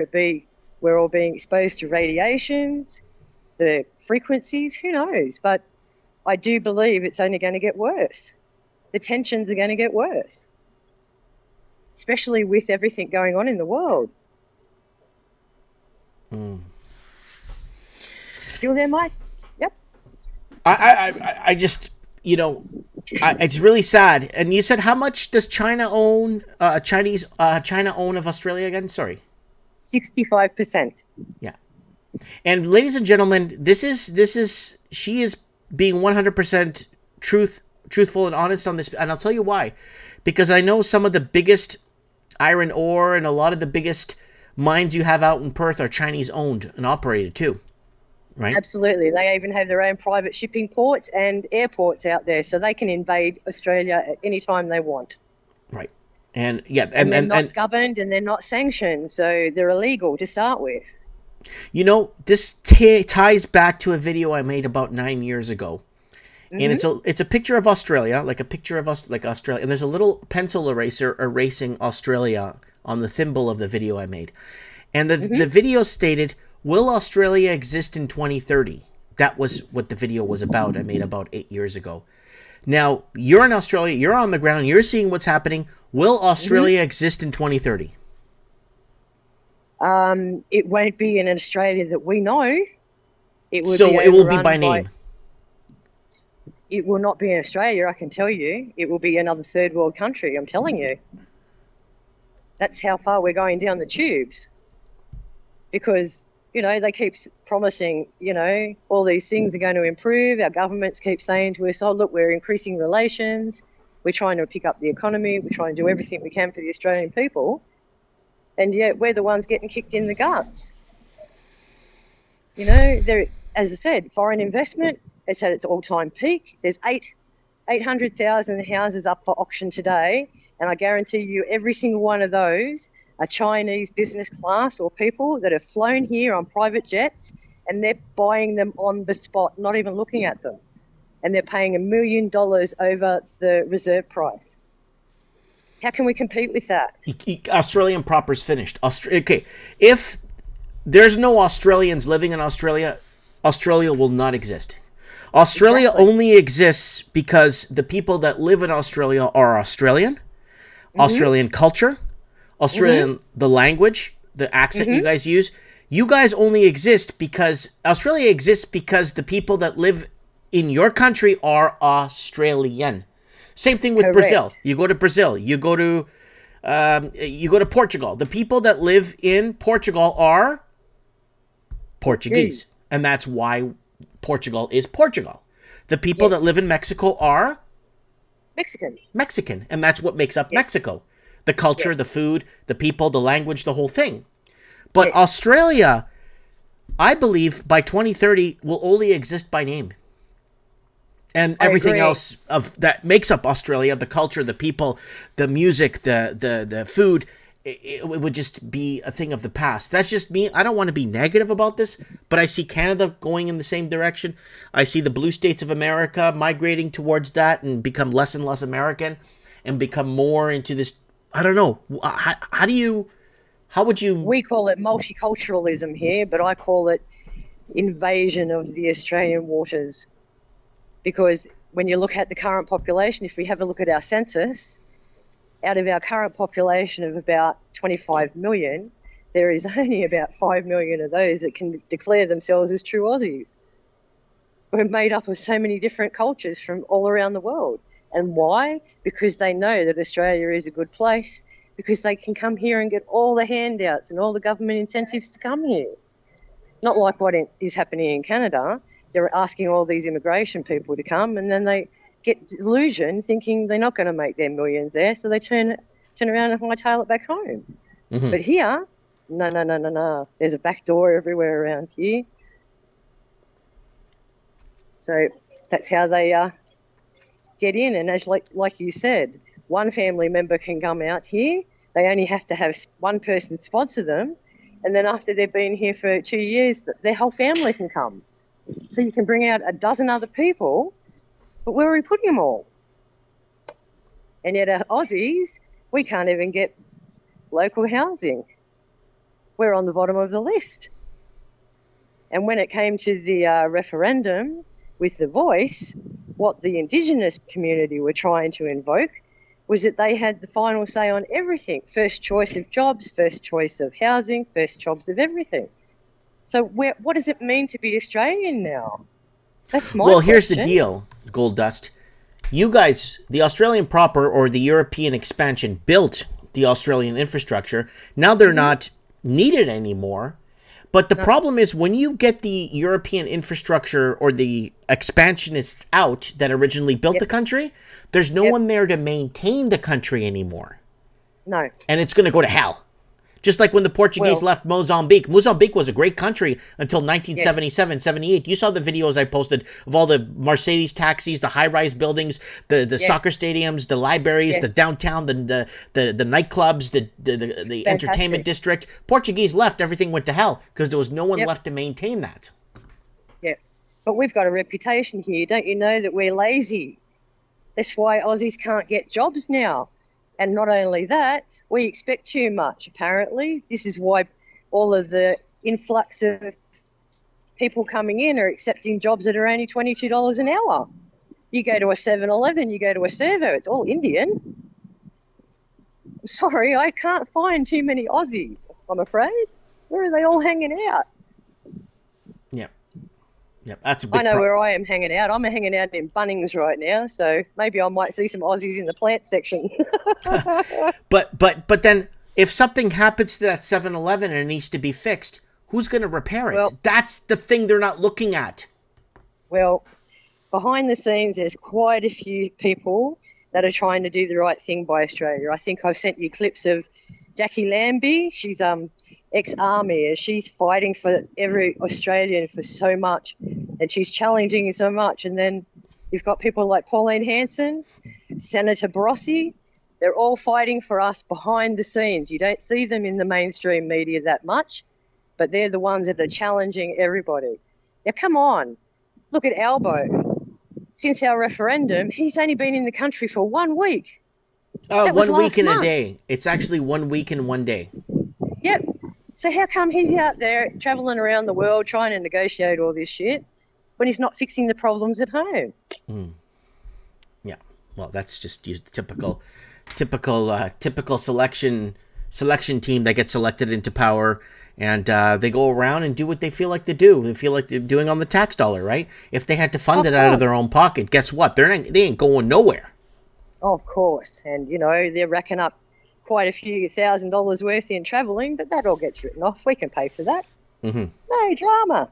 it be we're all being exposed to radiations, the frequencies, who knows? But I do believe it's only going to get worse. The tensions are going to get worse, especially with everything going on in the world. Still there, Mike? Yep. I just, it's really sad. And you said how much does China own? China own of Australia again? Sorry. 65%. Yeah. And ladies and gentlemen, she is being 100% truthful and honest on this, and I'll tell you why. Because I know some of the biggest iron ore and a lot of the biggest mines you have out in Perth are Chinese owned and operated too. Right? Absolutely. They even have their own private shipping ports and airports out there, so they can invade Australia at any time they want. Right. And yeah, and they're not governed and they're not sanctioned, so they're illegal to start with. This ties back to a video I made about 9 years ago. And it's a picture of Australia, like a picture of us, like Australia. And there's a little pencil eraser erasing Australia on the thimble of the video I made. And the video stated, "Will Australia exist in 2030?" That was what the video was about. I made about 8 years ago. Now, you're in Australia, you're on the ground, you're seeing what's happening. Will Australia exist in 2030? It won't be in Australia that we know. It will be by name. It will not be in Australia, I can tell you. It will be another third world country, I'm telling you. That's how far we're going down the tubes. Because, they keep promising, all these things are going to improve. Our governments keep saying to us, oh, look, we're increasing relations. We're trying to pick up the economy. We're trying to do everything we can for the Australian people. And yet we're the ones getting kicked in the guts. There, as I said, foreign investment, it's at its all-time peak. There's 800,000 houses up for auction today, and I guarantee you every single one of those are Chinese business class or people that have flown here on private jets, and they're buying them on the spot, not even looking at them. And they're paying $1 million over the reserve price. How can we compete with that? Australian proper's finished. Okay, if there's no Australians living in Australia, Australia will not exist. Australia only exists because the people that live in Australia are Australian, Australian culture, Australian, the language, the accent you guys use. You guys only exist because Australia exists because the people that live in your country are Australian. Same thing with Brazil. You go to Brazil. You go to Portugal. The people that live in Portugal are Portuguese, and that's why Portugal is Portugal. The people that live in Mexico are Mexican, and that's what makes up Mexico. The culture, the food, the people, the language, the whole thing. But Australia, I believe, by 2030 will only exist by name. And everything else of that makes up Australia, the culture, the people, the music, the food, it would just be a thing of the past. That's just me. I don't want to be negative about this, but I see Canada going in the same direction. I see the blue states of America migrating towards that and become less and less American and become more into this. I don't know. How would you... We call it multiculturalism here, but I call it invasion of the Australian waters. Because when you look at the current population, if we have a look at our census, out of our current population of about 25 million, there is only about 5 million of those that can declare themselves as true Aussies. We're made up of so many different cultures from all around the world. And why? Because they know that Australia is a good place, because they can come here and get all the handouts and all the government incentives to come here. Not like what is happening in Canada. They're asking all these immigration people to come, and then they get delusion thinking they're not going to make their millions there, so they turn around and hightail it back home. But here, no. There's a back door everywhere around here. So that's how they get in. And as like you said, one family member can come out here. They only have to have one person sponsor them, and then after they've been here for 2 years, their whole family can come. So you can bring out a dozen other people, but where are we putting them all? And yet our Aussies, we can't even get local housing. we're on the bottom of the list. And when it came to the referendum with the voice, what the Indigenous community were trying to invoke was that they had the final say on everything. First choice of jobs, first choice of housing, first choice of everything. So what does it mean to be Australian now? That's my question. Here's the deal, Gold Dust. You guys, the Australian proper or the European expansion built the Australian infrastructure. Now they're not needed anymore. But the problem is when you get the European infrastructure or the expansionists out that originally built the country, there's no one there to maintain the country anymore. No. And it's going to go to hell. Just like when the Portuguese left Mozambique. Mozambique was a great country until 1977, 78. You saw the videos I posted of all the Mercedes taxis, the high-rise buildings, the soccer stadiums, the libraries, the downtown, the nightclubs, the entertainment district. Portuguese left, everything went to hell because there was no one left to maintain that. Yeah, but we've got a reputation here. Don't you know that we're lazy? That's why Aussies can't get jobs now. And not only that, we expect too much, apparently. This is why all of the influx of people coming in are accepting jobs that are only $22 an hour. You go to a 7-Eleven, you go to a servo, it's all Indian. Sorry, I can't find too many Aussies, I'm afraid. Where are they all hanging out? Yep, that's a big where I am hanging out. I'm hanging out in Bunnings right now, so maybe I might see some Aussies in the plant section. But then if something happens to that 7-Eleven and it needs to be fixed, who's going to repair it? Well, that's the thing they're not looking at. Well, behind the scenes, there's quite a few people that are trying to do the right thing by Australia. I think I've sent you clips of Jackie Lambie. She's ex-army. She's fighting for every Australian for so much, and she's challenging so much. And then you've got people like Pauline Hanson, Senator Barossi. They're all fighting for us behind the scenes. You don't see them in the mainstream media that much, but they're the ones that are challenging everybody. Now, come on. Look at Albo. Since our referendum, he's only been in the country for 1 week. 1 week and a day. It's actually 1 week and 1 day. Yep. So how come he's out there traveling around the world trying to negotiate all this shit when he's not fixing the problems at home? Yeah. Well, that's just your typical selection team that gets selected into power, and they go around and do what they feel like to do. They feel like they're doing on the tax dollar, right? If they had to fund it out of their own pocket, guess what? They ain't going nowhere. Of course. And, they're racking up quite a few $1,000s worth in travelling, but that all gets written off. We can pay for that. No drama.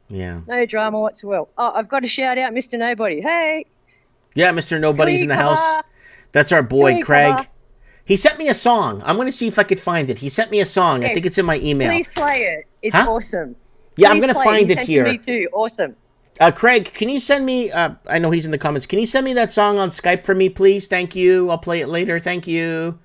Yeah. No drama whatsoever. Oh, I've got to shout out Mr. Nobody. Hey. Yeah, Mr. Nobody's in the house. That's our boy, Craig. He sent me a song. I'm going to see if I could find it. He sent me a song. Yes. I think it's in my email. Please play it. It's awesome. Yeah, I'm going to find it here. He sent it to me too. Awesome. Craig, can you send me, I know he's in the comments, can you send me that song on Skype for me, please? Thank you. I'll play it later. Thank you.